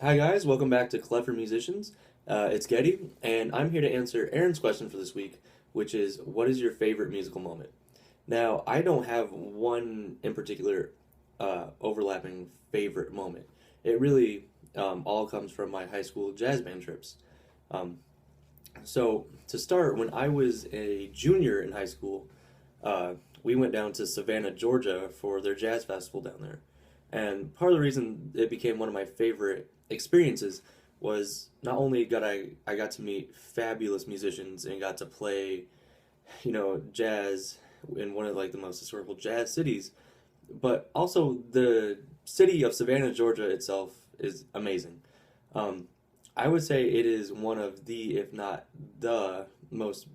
Hi guys, welcome back to Clef-er Musicians. It's Getty, and I'm here to answer Aaron's question for this week, which is, what is your favorite musical moment? Now, I don't have one in particular overlapping favorite moment. It really all comes from my high school jazz band trips. Um, so, to start, when I was a junior in high school, uh, we went down to Savannah, Georgia for their jazz festival down there. And part of the reason it became one of my favorite experiences was not only I got to meet fabulous musicians and got to play, jazz in one of like the most historical jazz cities, but also the city of Savannah, Georgia itself is amazing. Um, I would say it is one of the, if not the most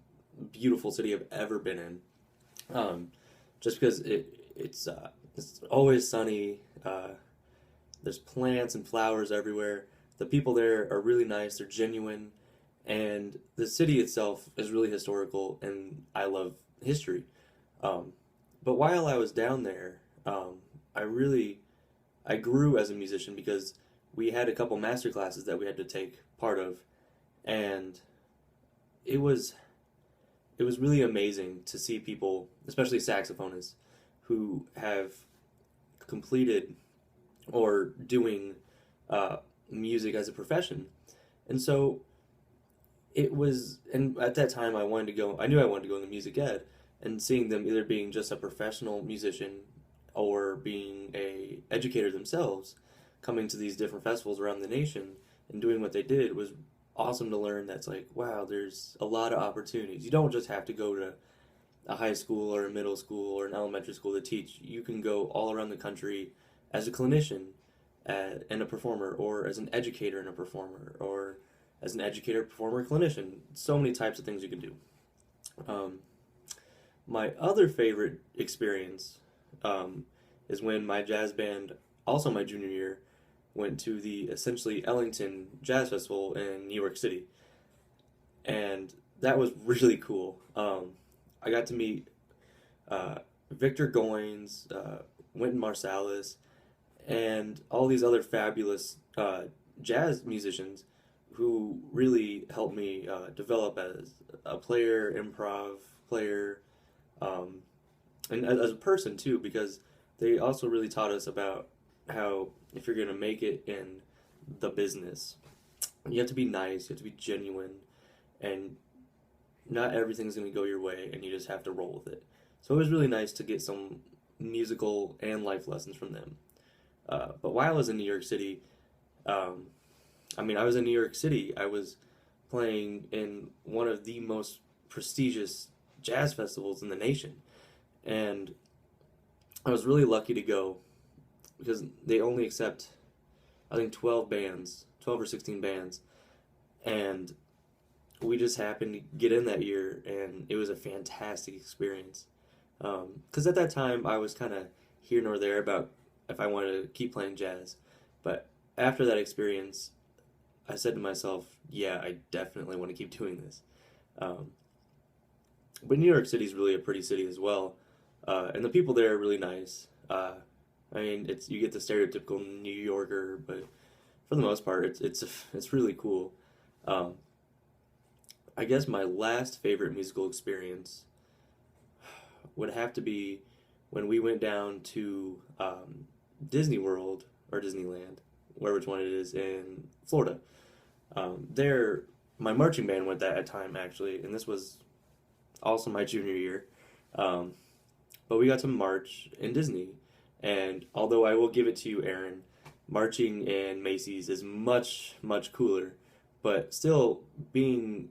beautiful city I've ever been in. Just because it's always sunny. There's plants and flowers everywhere. The people there are really nice. They're genuine, and the city itself is really historical, and I love history. Um, but while I was down there, I really I grew as a musician because we had a couple master classes that we had to take part of, and it was it was really amazing to see people, especially saxophonists, who have completed or doing uh, music as a profession. And so and at that time I knew I wanted to go into music ed, and seeing them either being just a professional musician or being a educator themselves, coming to these different festivals around the nation and doing what they did was awesome to learn. That's like, wow, there's a lot of opportunities. You don't just have to go to a high school or a middle school or an elementary school to teach. You can go all around the country as a clinician and a performer, or as an educator and a performer, or as an educator, performer, clinician. So many types of things you can do. Um, my other favorite experience is when my jazz band, also my junior year, went to the essentially Ellington Jazz Festival in New York City, and that was really cool. I got to meet uh, Victor Goines, Wynton Marsalis, and all these other fabulous jazz musicians who really helped me develop as a player, improv player, um, and as a person too, because they also really taught us about how if you're going to make it in the business, you have to be nice, you have to be genuine, and not everything's going to go your way, and you just have to roll with it. So it was really nice to get some musical and life lessons from them. But while I was in New York City, um, I was in New York City. I was playing in one of the most prestigious jazz festivals in the nation, and I was really lucky to go because they only accept, I think, 12 bands, 12 or 16 bands, and we just happened to get in that year, and it was a fantastic experience. Because at that time, I was kind of here nor there about if I wanted to keep playing jazz. But after that experience, I said to myself, yeah, I definitely want to keep doing this. Um, but New York City is really a pretty city as well, and the people there are really nice. It's you get the stereotypical New Yorker, but for the most part, it's really cool. Um, I guess my last favorite musical experience would have to be when we went down to Disney World or Disneyland, where which one it is in Florida. There, my marching band went that time actually, and this was also my junior year. Um, but we got to march in Disney, and although I will give it to you, Aaron, marching in Macy's is much cooler, but still being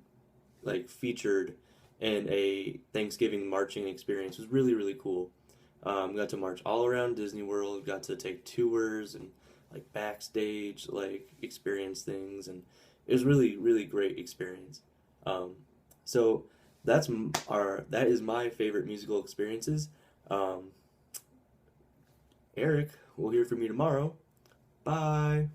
like featured in a Thanksgiving marching experience was really cool. Got to march all around Disney World, got to take tours and like backstage, like experience things, and it was really great experience. Um, so that is my favorite musical experiences. Um, Eric, we'll hear from you tomorrow. Bye.